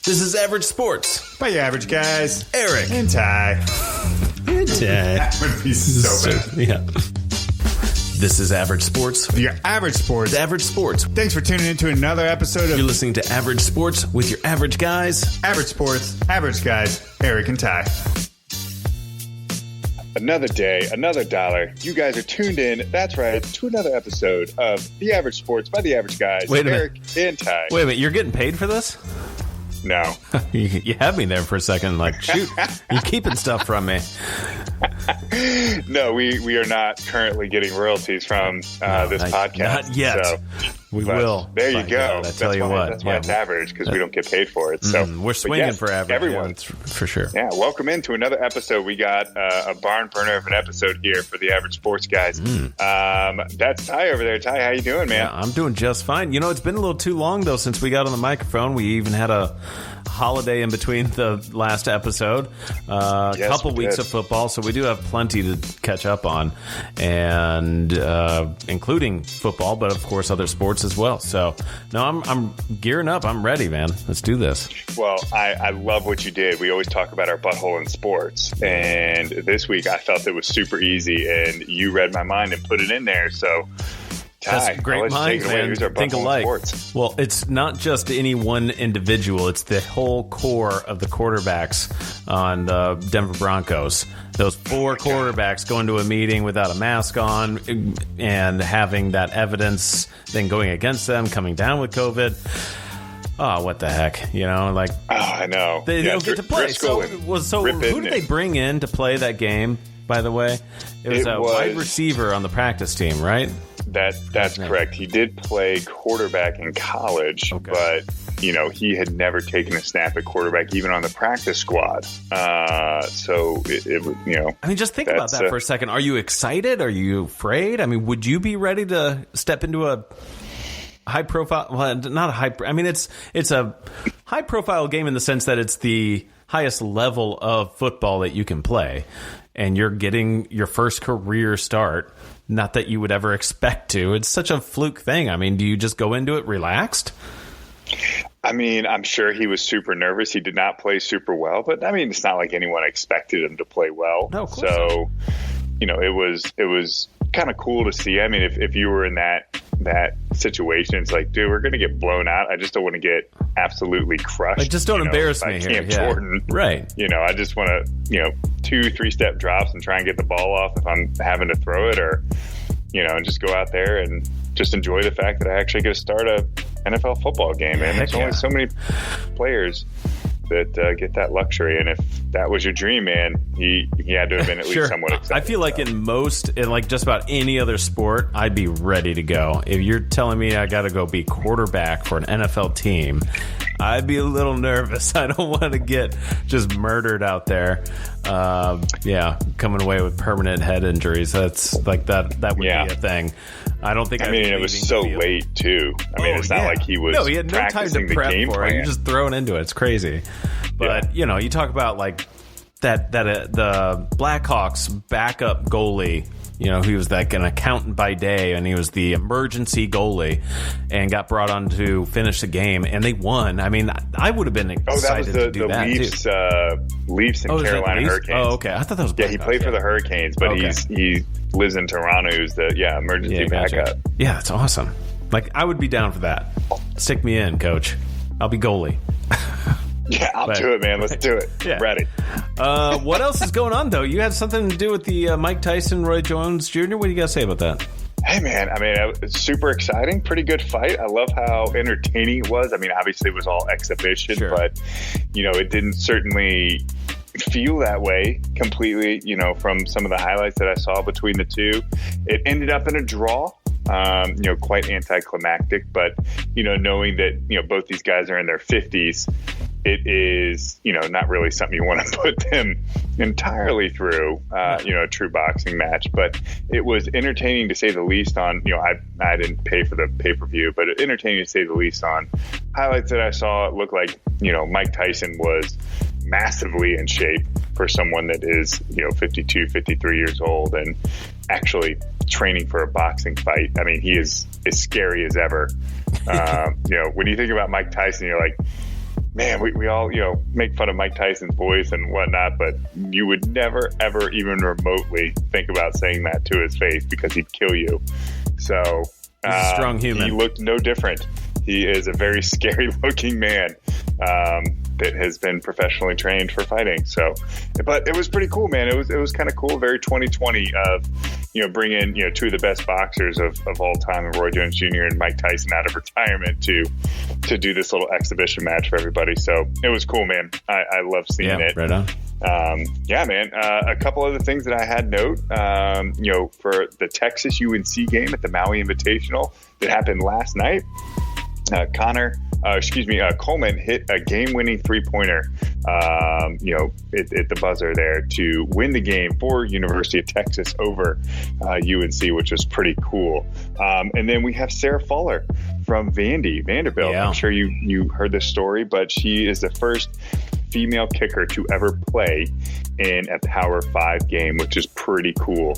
This is Average Sports. By your average guys. Eric. And Ty. That would be so bad. Yeah. This is Average Sports. Your average sports. Average Sports. Thanks for tuning in to another episode of You're listening to Average Sports with your average guys. Average Sports, average guys, Eric and Ty. Another day, another dollar. You guys are tuned in, that's right, to another episode of The Average Sports by The Average Guys, Wait a Eric and Ty. Wait a minute, you're getting paid for this? No. You had me there for a second, like, shoot, you're keeping stuff from me. No, we are not currently getting royalties from this podcast. Not yet. So, we will. There you go. I tell you what. That's why it's average, because we don't get paid for it. So we're swinging for average. Everyone. Yeah, for sure. Yeah, welcome into another episode. We got a barn burner of an episode here for the Average Sports Guys. That's Ty over there. Ty, how you doing, man? Yeah, I'm doing just fine. You know, it's been a little too long, though, since we got on the microphone. We even had a holiday in between the last episode. A couple weeks of football, so we do have plenty to catch up on, and including football, but of course other sports as well. So, no, I'm gearing up. I'm ready, man. Let's do this. Well, I love what you did. We always talk about our butthole in sports, and this week I felt it was super easy, and you read my mind and put it in there. So, Ty, that's great minds, man. Think alike. Well, it's not just any one individual. It's the whole core of the quarterbacks on the Denver Broncos. Those four quarterbacks going to a meeting without a mask on and having that evidence then going against them, coming down with COVID. Oh, what the heck? You know, like... Oh, I know. They don't get to play. So who did they bring in to play that game, by the way? It was a wide receiver on the practice team, right? That's correct. He did play quarterback in college, but you know he had never taken a snap at quarterback, even on the practice squad. So it you know. I mean, just think about that for a second. Are you excited? Are you afraid? I mean, would you be ready to step into a high profile? Well, not a high. I mean, it's a high profile game in the sense that it's the highest level of football that you can play, and you're getting your first career start. Not that you would ever expect to. It's such a fluke thing. I mean, do you just go into it relaxed? I mean, I'm sure he was super nervous. He did not play super well, but I mean, it's not like anyone expected him to play well. No, of course so, not. You know, it was kind of cool to see. I mean, if you were in that situation, it's like, dude, we're going to get blown out. I just don't want to get absolutely crushed. Like, just don't embarrass me here. Cam Jordan. Right. You know, I just want to, 2-3 step drops and try and get the ball off if I'm having to throw it, or, and just go out there and just enjoy the fact that I actually get to start a NFL football game. And there's only so many players that get that luxury, and if that was your dream, man, he had to have been at least somewhat excited. I feel like in just about any other sport, I'd be ready to go. If you're telling me I got to go be quarterback for an NFL team, I'd be a little nervous. I don't want to get just murdered out there. Coming away with permanent head injuries. That's like that would be a thing. I don't think. I mean, it was so late too. I mean, it's not like he was. No, he had no time to prep for it. You're just thrown into it. It's crazy. But you talk about like that the Blackhawks backup goalie. He was like an accountant by day, and he was the emergency goalie, and got brought on to finish the game, and they won. I mean, I would have been excited to do that too. Leafs and Carolina Hurricanes. Oh, okay. I thought that was Blackhawks. He played for the Hurricanes, but he lives in Toronto. Who's the emergency backup. Yeah, that's awesome. Like, I would be down for that. Stick me in, coach. I'll be goalie. Yeah, I'll do it, man. Let's do it. Yeah. Ready. What else is going on, though? You had something to do with the Mike Tyson, Roy Jones Jr. What do you got to say about that? Hey, man. I mean, it's super exciting. Pretty good fight. I love how entertaining it was. I mean, obviously, it was all exhibition, but, it didn't certainly feel that way completely, from some of the highlights that I saw between the two. It ended up in a draw. Quite anticlimactic, but, knowing that, both these guys are in their 50s, it is, not really something you want to put them entirely through, a true boxing match. But it was entertaining to say the least on, I didn't pay for the pay-per-view, but entertaining to say the least on highlights that I saw. It looked like, Mike Tyson was massively in shape for someone that is, 52, 53 years old and actually training for a boxing fight. I mean, he is as scary as ever. When you think about Mike Tyson, you're like, man, we all, make fun of Mike Tyson's voice and whatnot, but you would never, ever even remotely think about saying that to his face because he'd kill you. So he's a strong human. He looked no different. He is a very scary looking man that has been professionally trained for fighting. So, but it was pretty cool, man. It was kind of cool. Very 2020 of, bringing, two of the best boxers of all time, Roy Jones Jr. and Mike Tyson, out of retirement to do this little exhibition match for everybody. So it was cool, man. I love seeing it. Right on. Yeah, man. A couple other things that I had note, for the Texas UNC game at the Maui Invitational that happened last night, Coleman hit a game-winning three-pointer, at the buzzer there to win the game for University of Texas over UNC, which was pretty cool. And then we have Sarah Fuller from Vanderbilt. Yeah. I'm sure you heard this story, but she is the first female kicker to ever play in a Power 5 game, which is pretty cool.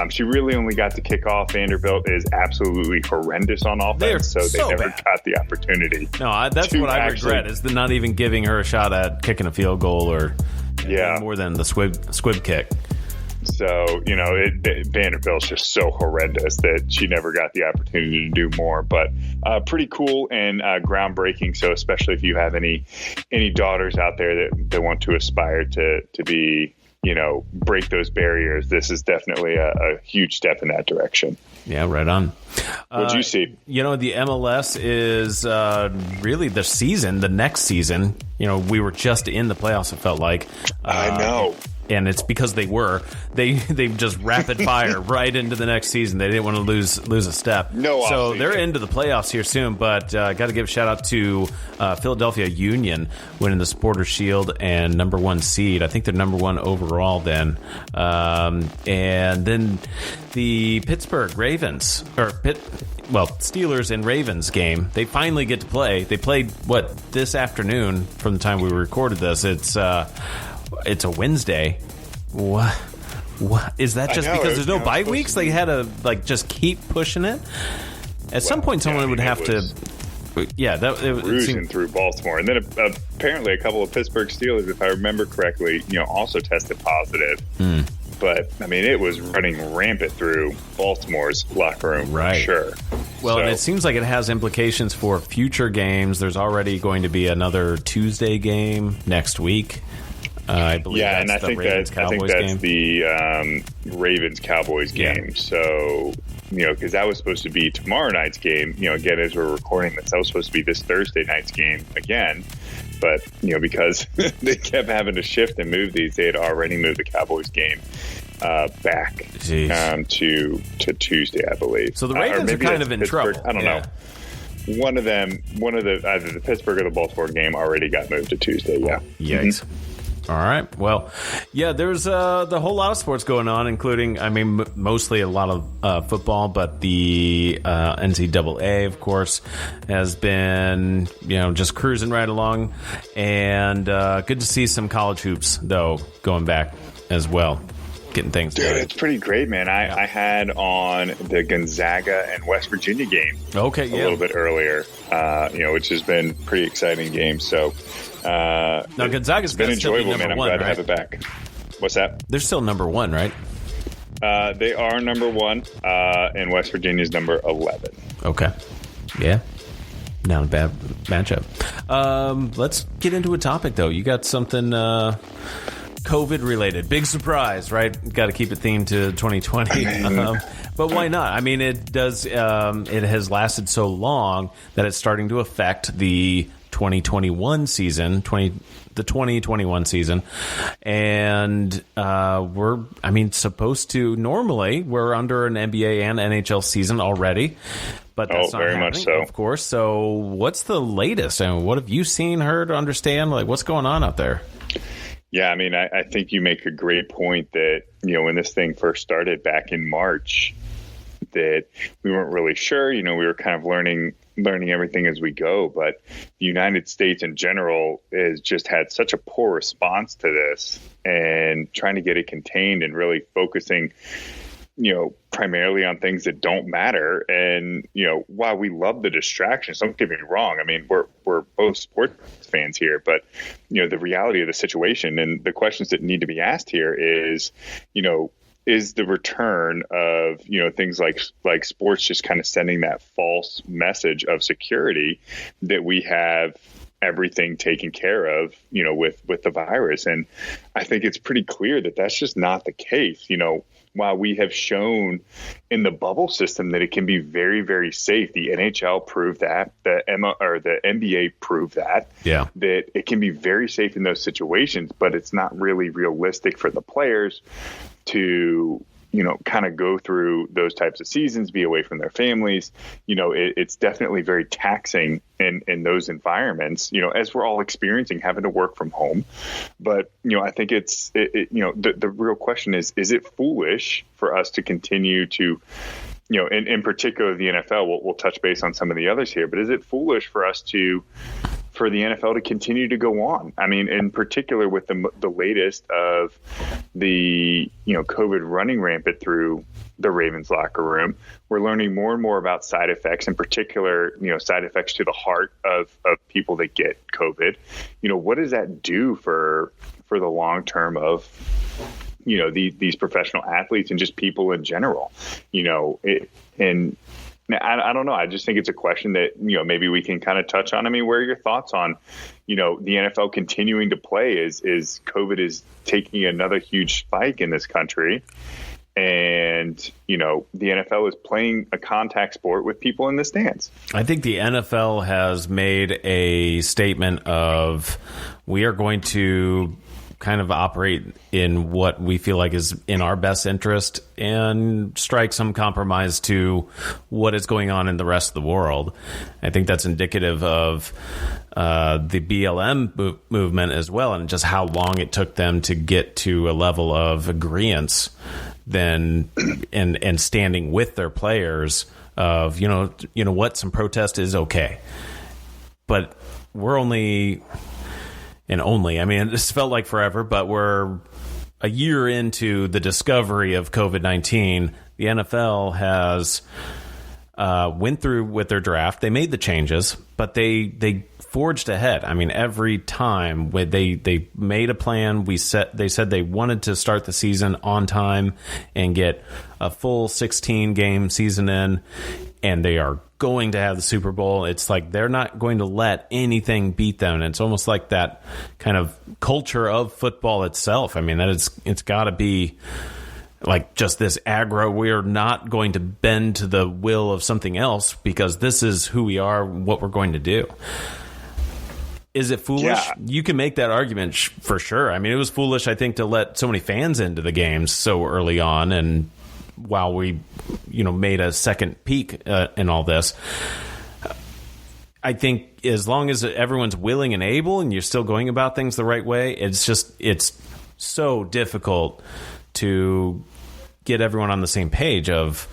She really only got to kick off. Vanderbilt is absolutely horrendous on offense, so they never got the opportunity. No, that's what I regret, is the not even giving her a shot at kicking a field goal or more than the squib kick. So, Vanderbilt's just so horrendous that she never got the opportunity to do more. But pretty cool and groundbreaking. So especially if you have any daughters out there that want to aspire to be, break those barriers, this is definitely a huge step in that direction. Yeah, right on. What'd you see? The MLS is really the next season. We were just in the playoffs, it felt like. I know. And it's because they just rapid fire right into the next season. They didn't want to lose a step. So they're into the playoffs here soon. But got to give a shout out to Philadelphia Union winning the Supporters Shield and number 1 seed. I think they're number 1 overall then. And then the Pittsburgh Ravens Steelers and Ravens game. They finally get to play. They played this afternoon from the time we recorded this. It's a Wednesday. What is that? Just because there's no bye weeks, they had to just keep pushing it. At some point, someone would have to. Yeah, cruising through Baltimore, and then apparently a couple of Pittsburgh Steelers, if I remember correctly, also tested positive. But it was running rampant through Baltimore's locker room, right? For sure. Well, and it seems like it has implications for future games. There's already going to be another Tuesday game next week. I believe and I think that's game. the Ravens-Cowboys game. Yeah. So, because that was supposed to be tomorrow night's game, again, as we're recording this, that was supposed to be this Thursday night's game again. But, because they kept having to shift and move these, they had already moved the Cowboys game back to Tuesday, I believe. So the Ravens are kind of in trouble. I don't know. One of either the Pittsburgh or the Baltimore game already got moved to Tuesday, yeah. Yikes. Mm-hmm. All right. Well, yeah, there's the whole lot of sports going on, including, mostly a lot of football, but the NCAA, of course, has been, just cruising right along. And good to see some college hoops, though, going back as well, getting things Dude, it's pretty great, man. I had on the Gonzaga and West Virginia game a little bit earlier, which has been pretty exciting game. So, now Gonzaga's been enjoyable, man. I'm glad to have it back. What's that? They're still number 1, right? They are number 1, and West Virginia's number 11. Okay. Yeah. Not a bad matchup. Let's get into a topic, though. You got something COVID related. Big surprise, right? Got to keep it themed to 2020. But why not? It does. It has lasted so long that it's starting to affect the 2021 season, the 2021 season, and we're supposed to normally we're under an NBA and NHL season already, but that's not very happening, much so, of course. So what's the latest, and what have you seen, heard, understand? What's going on out there? Yeah, I think you make a great point that when this thing first started back in March, that we weren't really sure. We were kind of learning everything as we go, but the United States in general has just had such a poor response to this, and trying to get it contained and really focusing primarily on things that don't matter. And, while we love the distractions, don't get me wrong. I mean, we're both sports fans here, but, the reality of the situation and the questions that need to be asked here is the return of, things like sports just kind of sending that false message of security that we have everything taken care of, with the virus. And I think it's pretty clear that that's just not the case. While we have shown in the bubble system that it can be very, very safe, the NHL proved that, the NBA proved that it can be very safe in those situations, but it's not really realistic for the players to, kind of go through those types of seasons, be away from their families. It's definitely very taxing in those environments, as we're all experiencing having to work from home. But, I think the real question is it foolish for us to continue to, in particular the NFL, we'll touch base on some of the others here, but is it foolish for us for the NFL to continue to go on? I mean, in particular with the latest of the, COVID running rampant through the Ravens locker room, we're learning more and more about side effects, in particular, side effects to the heart of people that get COVID. What does that do for the long term of, these professional athletes and just people in general, and I don't know. I just think it's a question that, maybe we can kind of touch on. I mean, what are your thoughts on, the NFL continuing to play as COVID is taking another huge spike in this country? And, the NFL is playing a contact sport with people in the stands. I think the NFL has made a statement of, we are going to kind of operate in what we feel like is in our best interest and strike some compromise to what is going on in the rest of the world. I think that's indicative of the BLM movement as well, and just how long it took them to get to a level of agreeance then and standing with their players of, what, some protest is okay. But we're only, I mean, this felt like forever, but we're a year into the discovery of COVID-19. The NFL has went through with their draft. They made the changes, but they forged ahead. I mean, every time they made a plan, they said they wanted to start the season on time and get a full 16 game season in, and they are going to have the Super Bowl. It's like they're not going to let anything beat them. And it's almost like that kind of culture of football itself. I mean, it's got to be like just this aggro. We're not going to bend to the will of something else because this is who we are, what we're going to do. Is it foolish? Yeah. You can make that argument for sure. I mean, it was foolish, I think, to let so many fans into the games so early on, and while we, made a second peak in all this. I think as long as everyone's willing and able and you're still going about things the right way, it's so difficult to get everyone on the same page of,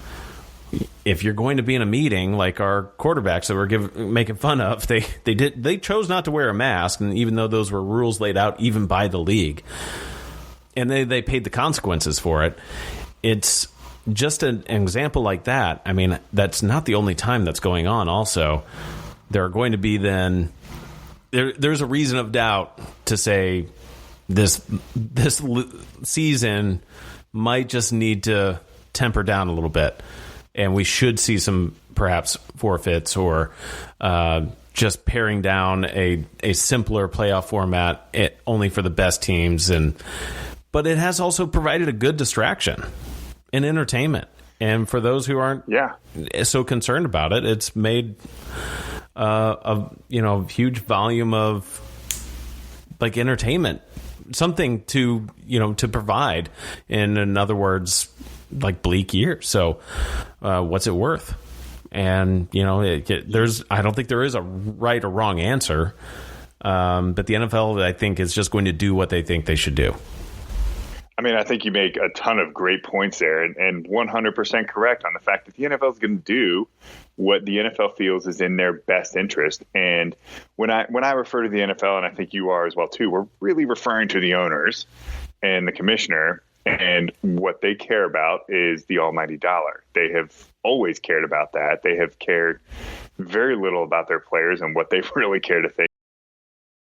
if you're going to be in a meeting like our quarterbacks that we're making fun of, they chose not to wear a mask, and even though those were rules laid out even by the league, and they paid the consequences for it. It's just an example like that. I mean, that's not the only time that's going on. Also, there are going to be there's a reason of doubt to say this season might just need to temper down a little bit, and we should see some perhaps forfeits or just paring down a simpler playoff format only for the best teams. But it has also provided a good distraction and entertainment. And for those who aren't so concerned about it, it's made a huge volume of like entertainment, something to provide, in other words, like bleak years. So what's it worth? And I don't think there is a right or wrong answer, but the NFL, I think, is just going to do what they think they should do. I mean, I think you make a ton of great points there, and 100% correct on the fact that the NFL is going to do what the NFL feels is in their best interest. And when I refer to the NFL, and I think you are as well too, we're really referring to the owners and the commissioner And what they care about is the almighty dollar. They have always cared about that. They have cared very little about their players and what they really care to think.